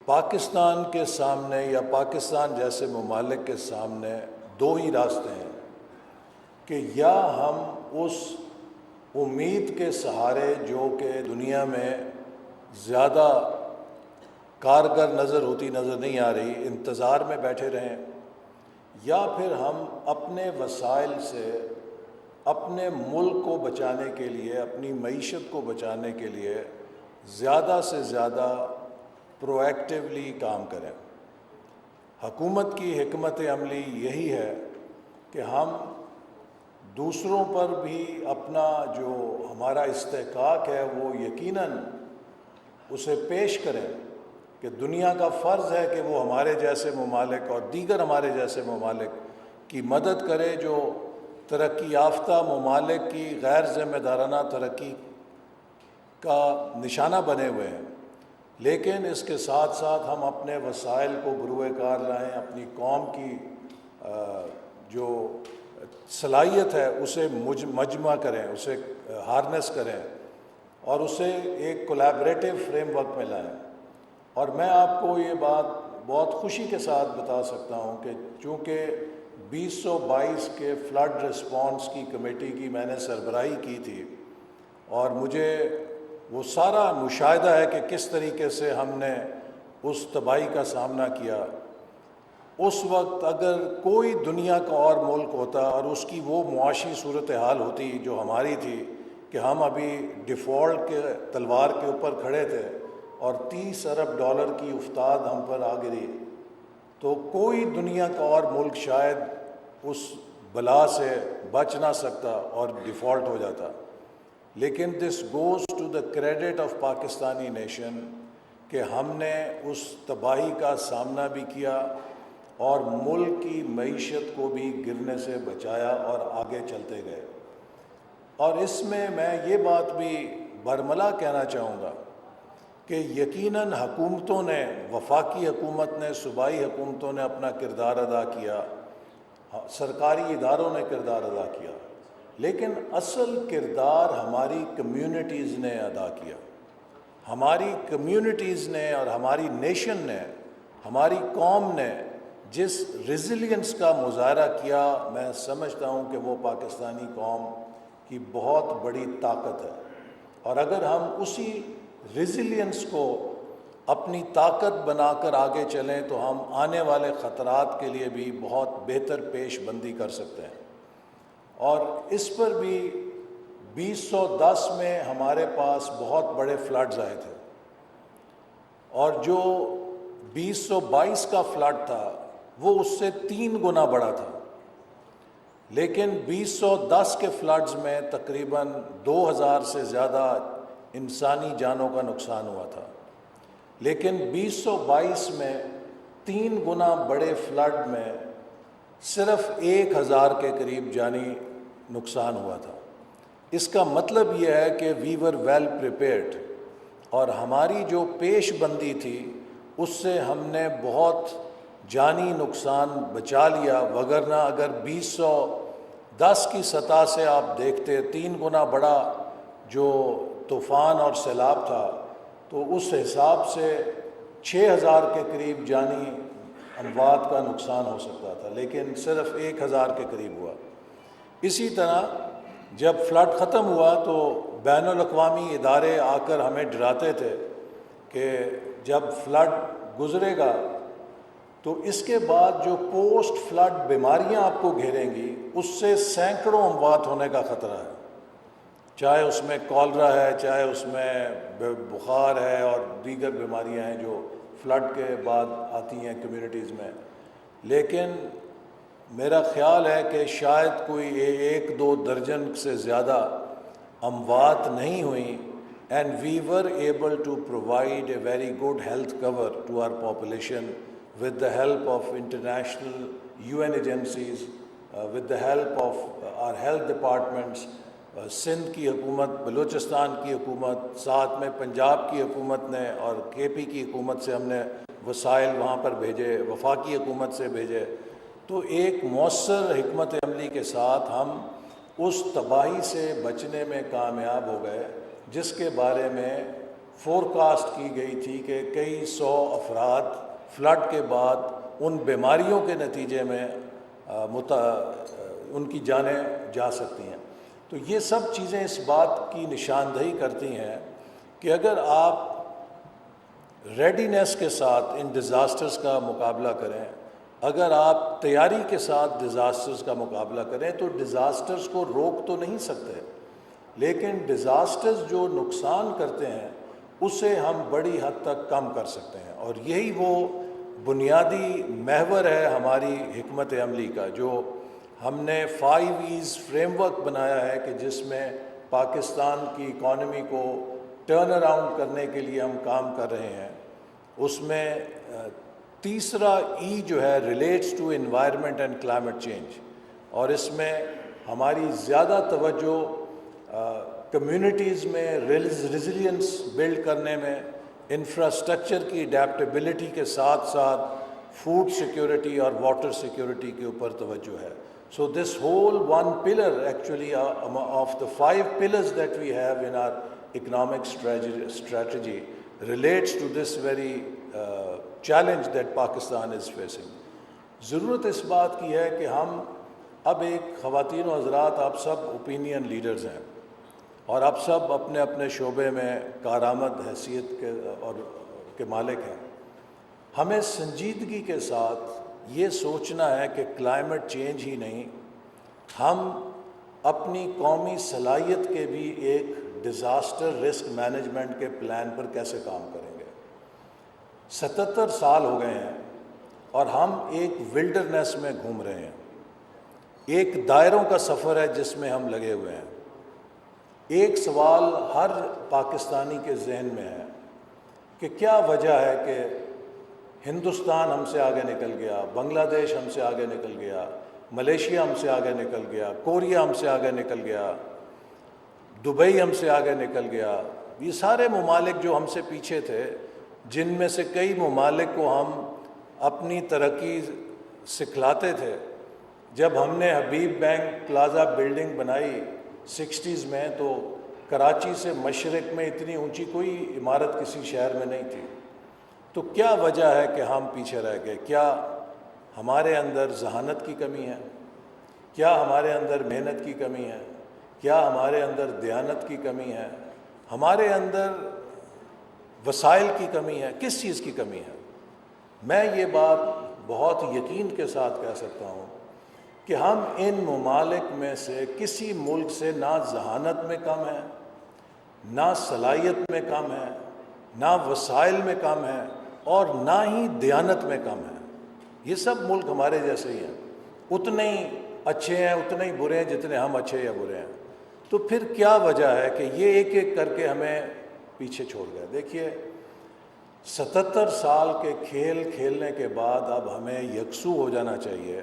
پاکستان کے سامنے یا پاکستان جیسے ممالک کے سامنے دو ہی راستے ہیں کہ یا ہم اس امید کے سہارے جو کہ دنیا میں زیادہ کارگر نظر نہیں آ رہی، انتظار میں بیٹھے رہیں، یا پھر ہم اپنے وسائل سے اپنے ملک کو بچانے کے لیے، اپنی معیشت کو بچانے کے لیے زیادہ سے زیادہ پرو ایکٹیولی کام کریں۔ حکومت کی حکمت عملی یہی ہے کہ ہم دوسروں پر بھی اپنا جو ہمارا استحقاق ہے وہ یقیناً اسے پیش کریں کہ دنیا کا فرض ہے کہ وہ ہمارے جیسے ممالک اور دیگر ہمارے جیسے ممالک کی مدد کرے جو ترقی یافتہ ممالک کی غیر ذمہ دارانہ ترقی کا نشانہ بنے ہوئے ہیں، لیکن اس کے ساتھ ساتھ ہم اپنے وسائل کو بروئے کار لائیں، اپنی قوم کی جو صلاحیت ہے اسے مجمع کریں، اسے ہارنس کریں اور اسے ایک کولیبریٹو فریم ورک میں لائیں۔ اور میں آپ کو یہ بات بہت خوشی کے ساتھ بتا سکتا ہوں کہ چونکہ 2022 کے فلڈ رسپانس کی کمیٹی کی میں نے سربراہی کی تھی اور مجھے وہ سارا مشاہدہ ہے کہ کس طریقے سے ہم نے اس تباہی کا سامنا کیا۔ اس وقت اگر کوئی دنیا کا اور ملک ہوتا اور اس کی وہ معاشی صورتحال ہوتی جو ہماری تھی کہ ہم ابھی ڈیفالٹ کے تلوار کے اوپر کھڑے تھے اور 30 ارب ڈالر کی افتاد ہم پر آ گری، تو کوئی دنیا کا اور ملک شاید اس بلا سے بچ نہ سکتا اور ڈیفالٹ ہو جاتا۔ لیکن this goes to the credit of Pakistani nation کہ ہم نے اس تباہی کا سامنا بھی کیا اور ملک کی معیشت کو بھی گرنے سے بچایا اور آگے چلتے گئے۔ اور اس میں یہ بات بھی برملا کہنا چاہوں گا کہ یقیناً حکومتوں نے، وفاقی حکومت نے، صوبائی حکومتوں نے اپنا کردار ادا کیا، سرکاری اداروں نے کردار ادا کیا، لیکن اصل کردار ہماری کمیونٹیز نے ادا کیا۔ ہماری کمیونٹیز نے اور ہماری نیشن نے، ہماری قوم نے جس ریزیلینس کا مظاہرہ کیا، میں سمجھتا ہوں کہ وہ پاکستانی قوم کی بہت بڑی طاقت ہے۔ اور اگر ہم اسی ریزیلینس کو اپنی طاقت بنا کر آگے چلیں تو ہم آنے والے خطرات کے لیے بھی بہت بہتر پیش بندی کر سکتے ہیں۔ اور اس پر بھی 2010 میں ہمارے پاس بہت بڑے فلڈز آئے تھے اور جو 2022 کا فلڈ تھا وہ اس سے 3 گنا بڑا تھا، لیکن 2010 کے فلڈز میں تقریباً 2000 سے زیادہ انسانی جانوں کا نقصان ہوا تھا، لیکن 2022 میں 3 گنا بڑے فلڈ میں صرف 1000 کے قریب جانی نقصان ہوا تھا۔ اس کا مطلب یہ ہے کہ وی ور ویل پریپیئرڈ، اور ہماری جو پیش بندی تھی اس سے ہم نے بہت جانی نقصان بچا لیا، وگرنہ اگر 2010 کی سطح سے آپ دیکھتے 3 گنا بڑا جو طوفان اور سیلاب تھا تو اس حساب سے 6000 کے قریب جانی اموات کا نقصان ہو سکتا تھا، لیکن صرف 1000 کے قریب ہوا۔ اسی طرح جب فلڈ ختم ہوا تو بین الاقوامی ادارے آ کر ہمیں ڈراتے تھے کہ جب فلڈ گزرے گا تو اس کے بعد جو پوسٹ فلڈ بیماریاں آپ کو گھیریں گی اس سے سینکڑوں اموات ہونے کا خطرہ ہے، چاہے اس میں کالرا ہے، چاہے اس میں بخار ہے اور دیگر بیماریاں ہیں جو فلڈ کے بعد آتی ہیں کمیونٹیز میں۔ لیکن میرا خیال ہے کہ شاید کوئی 1-2 درجن سے زیادہ اموات نہیں ہوئیں، and we were able to provide a very good health cover to our population with the help of international UN agencies, with the help of our health departments, Sindh کی حکومت، بلوچستان کی حکومت، ساتھ میں پنجاب کی حکومت نے اور KP کی حکومت سے ہم نے وسائل وہاں پر بھیجے، وفاقی حکومت سے بھیجے، تو ایک مؤثر حکمت عملی کے ساتھ ہم اس تباہی سے بچنے میں کامیاب ہو گئے جس کے بارے میں فورکاسٹ کی گئی تھی کہ کئی سو افراد فلڈ کے بعد ان بیماریوں کے نتیجے میں ان کی جانیں جا سکتی ہیں۔ تو یہ سب چیزیں اس بات کی نشاندہی کرتی ہیں کہ اگر آپ ریڈینیس کے ساتھ ان ڈیزاسٹرز کا مقابلہ کریں، اگر آپ تیاری کے ساتھ ڈیزاسٹرز کا مقابلہ کریں تو ڈیزاسٹرز کو روک تو نہیں سکتے، لیکن ڈیزاسٹرز جو نقصان کرتے ہیں اسے ہم بڑی حد تک کم کر سکتے ہیں۔ اور یہی وہ بنیادی محور ہے ہماری حکمت عملی کا، جو ہم نے 5 E's فریم ورک بنایا ہے کہ جس میں پاکستان کی اکانومی کو ٹرن اراؤنڈ کرنے کے لیے ہم کام کر رہے ہیں۔ اس میں تیسرا ای جو ہے relates to environment and climate change, اور اس میں ہماری زیادہ توجہ کمیونٹیز میں ریزیلینس بلڈ کرنے میں، انفراسٹرکچر کی اڈیپٹیبلٹی کے ساتھ ساتھ فوڈ سیکیورٹی اور واٹر سیکیورٹی کے اوپر توجہ ہے۔ So this whole one pillar actually of the 5 pillars that we have in our economic strategy relates to this very challenge that Pakistan is facing۔ ضرورت اس بات کی ہے کہ ہم اب ایک خواتین و حضرات آپ سب اوپینین لیڈرز ہیں اور آپ سب اپنے اپنے شعبے میں کارآمد حیثیت کے مالک ہیں۔ ہمیں سنجیدگی کے ساتھ یہ سوچنا ہے کہ کلائمیٹ چینج ہی نہیں، ہم اپنی قومی صلاحیت کے بھی ایک ڈیزاسٹر رسک مینجمنٹ کے پلان پر کیسے کام کریں گے۔ 77 سال ہو گئے ہیں اور ہم ایک ولڈرنیس میں گھوم رہے ہیں، ایک دائروں کا سفر ہے جس میں ہم لگے ہوئے ہیں۔ ایک سوال ہر پاکستانی کے ذہن میں ہے کہ کیا وجہ ہے کہ ہندوستان ہم سے آگے نکل گیا، بنگلہ دیش ہم سے آگے نکل گیا، ملیشیا ہم سے آگے نکل گیا، کوریا ہم سے آگے نکل گیا، دبئی ہم سے آگے نکل گیا۔ یہ سارے ممالک جو ہم سے پیچھے تھے، جن میں سے کئی ممالک کو ہم اپنی ترقی سکھلاتے تھے، جب ہم نے حبیب بینک پلازا بلڈنگ بنائی 60s میں، تو کراچی سے مشرق میں اتنی اونچی کوئی عمارت کسی شہر میں نہیں تھی۔ تو کیا وجہ ہے کہ ہم پیچھے رہ گئے؟ کیا ہمارے اندر ذہانت کی کمی ہے؟ کیا ہمارے اندر محنت کی کمی ہے؟ کیا ہمارے اندر دیانت کی کمی ہے؟ ہمارے اندر وسائل کی کمی ہے؟ کس چیز کی کمی ہے؟ میں یہ بات بہت یقین کے ساتھ کہہ سکتا ہوں کہ ہم ان ممالک میں سے کسی ملک سے نہ ذہانت میں کم ہے، نہ صلاحیت میں کم ہے، نہ وسائل میں کم ہے، اور نہ ہی دیانت میں کم ہے۔ یہ سب ملک ہمارے جیسے ہی ہیں، اتنے ہی اچھے ہیں، اتنے ہی برے ہیں جتنے ہم اچھے یا برے ہیں۔ تو پھر کیا وجہ ہے کہ یہ ایک ایک کر کے ہمیں پیچھے چھوڑ گئے؟ دیکھیے، 77 سال کے کھیل کھیلنے کے بعد اب ہمیں یکسو ہو جانا چاہیے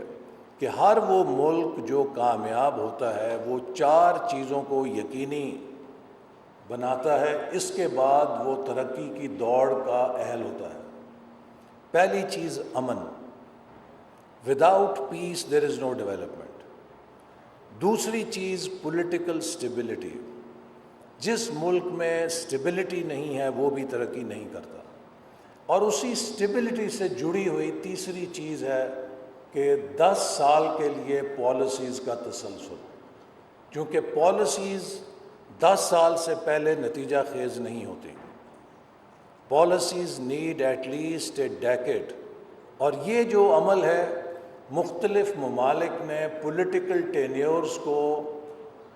کہ ہر وہ ملک جو کامیاب ہوتا ہے وہ 4 چیزوں کو یقینی بناتا ہے، اس کے بعد وہ ترقی کی دوڑ کا اہل ہوتا ہے۔ پہلی چیز امن، وداؤٹ پیس دیر از نو ڈیولپمنٹ۔ دوسری چیز پولیٹیکل سٹیبلٹی، جس ملک میں سٹیبلٹی نہیں ہے وہ بھی ترقی نہیں کرتا۔ اور اسی سٹیبلٹی سے جڑی ہوئی تیسری چیز ہے کہ 10 سال کے لیے پالیسیز کا تسلسل، کیونکہ پالیسیز 10 سال سے پہلے نتیجہ خیز نہیں ہوتی۔ Policies need at least a decade, اور یہ جو عمل ہے مختلف ممالک نے پولیٹیکل ٹینیورز کو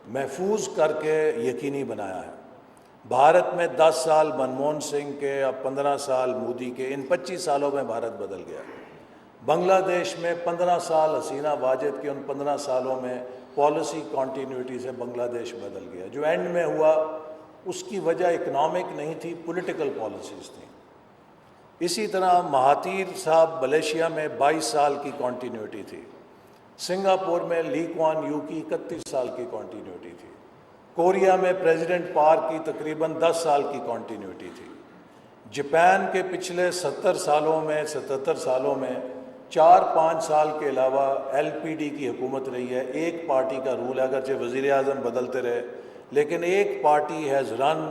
محفوظ کر کے یقینی بنایا ہے۔ بھارت میں 10 سال منموہن سنگھ کے، اب 15 سال مودی کے، ان 25 سالوں میں بھارت بدل گیا۔ بنگلہ دیش میں 15 سال حسینہ واجد کے، ان 15 سالوں میں پالیسی کانٹینیوٹی سے بنگلہ دیش بدل گیا۔ جو اینڈ میں ہوا اس کی وجہ اکنامک نہیں تھی، پولیٹیکل پالیسیز تھیں۔ اسی طرح مہاتیر صاحب ملیشیا میں 22 سال کی کانٹینیوٹی تھی، سنگاپور میں لی کوان یو کی 31 سال کی کانٹینیوٹی تھی، کوریا میں پریزیڈنٹ پارک کی تقریباً 10 سال کی کانٹینیوٹی تھی، جاپان کے پچھلے 77 سالوں میں 4-5 سال کے علاوہ ایل پی ڈی کی حکومت رہی ہے، ایک پارٹی کا رول ہے، اگرچہ وزیر اعظم بدلتے رہے لیکن ایک party has run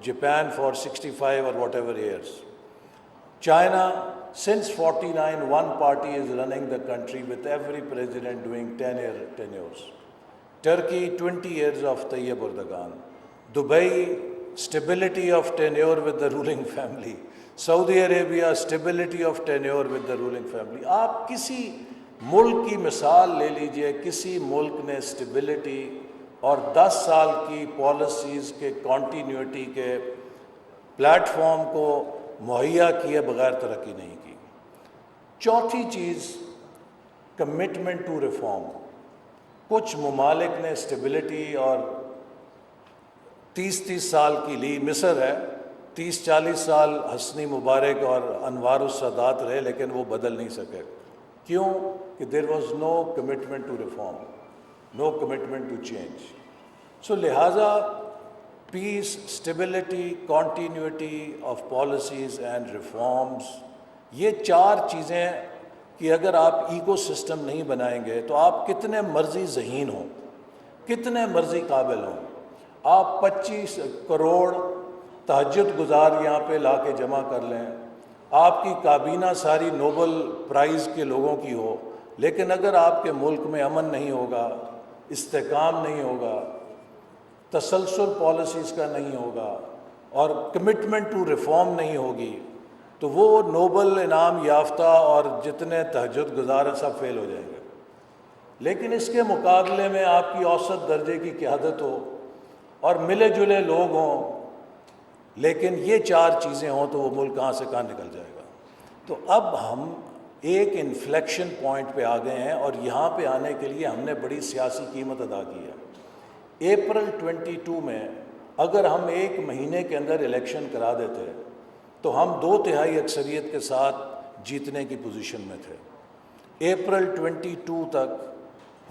Japan for 65 or whatever years. China, since 49, one party is running the country with every president doing 10-year tenures. Turkey, 20 years of Tayyip Erdogan. Dubai, stability of tenure with the ruling family. Saudi Arabia, stability of tenure with the ruling family. آپ کسی ملک کی مثال لے لیجئے, کسی ملک نے stability اور 10 سال کی پالیسیز کے کنٹینیوٹی کے پلیٹ فارم کو مہیا کیے بغیر ترقی نہیں کی. چوتھی چیز, کمٹمنٹ ٹو ریفارم. کچھ ممالک نے اسٹیبلٹی اور 30 سال کی لی. مصر ہے, 30-40 سال حسنی مبارک اور انوار السادات رہے, لیکن وہ بدل نہیں سکے. کیوں؟ کہ there was no commitment to reform, no commitment to change. So لہٰذا peace, stability, continuity of policies and reforms, یہ 4 چیزیں کہ اگر آپ ایکو سسٹم نہیں بنائیں گے تو آپ کتنے مرضی ذہین ہوں, کتنے مرضی قابل ہوں, آپ 25 کروڑ تہجد گزار یہاں پہ لا کے جمع کر لیں, آپ کی کابینہ ساری نوبل پرائز کے لوگوں کی ہو, لیکن اگر آپ کے ملک میں امن نہیں ہوگا, استحکام نہیں ہوگا, تسلسل پالیسیز کا نہیں ہوگا اور کمٹمنٹ ٹو ریفارم نہیں ہوگی, تو وہ نوبل انعام یافتہ اور جتنے تہجد گزار ہیں سب فیل ہو جائیں گے. لیکن اس کے مقابلے میں آپ کی اوسط درجے کی قیادت ہو اور ملے جلے لوگ ہوں, لیکن یہ 4 چیزیں ہوں تو وہ ملک کہاں سے کہاں نکل جائے گا. تو اب ہم ایک انفلیکشن پوائنٹ پہ آ گئے ہیں, اور یہاں پہ آنے کے لیے ہم نے بڑی سیاسی قیمت ادا کی ہے. اپریل 22 میں اگر ہم 1 مہینے کے اندر الیکشن کرا دیتے تو ہم 2/3 اکثریت کے ساتھ جیتنے کی پوزیشن میں تھے. اپریل 22 تک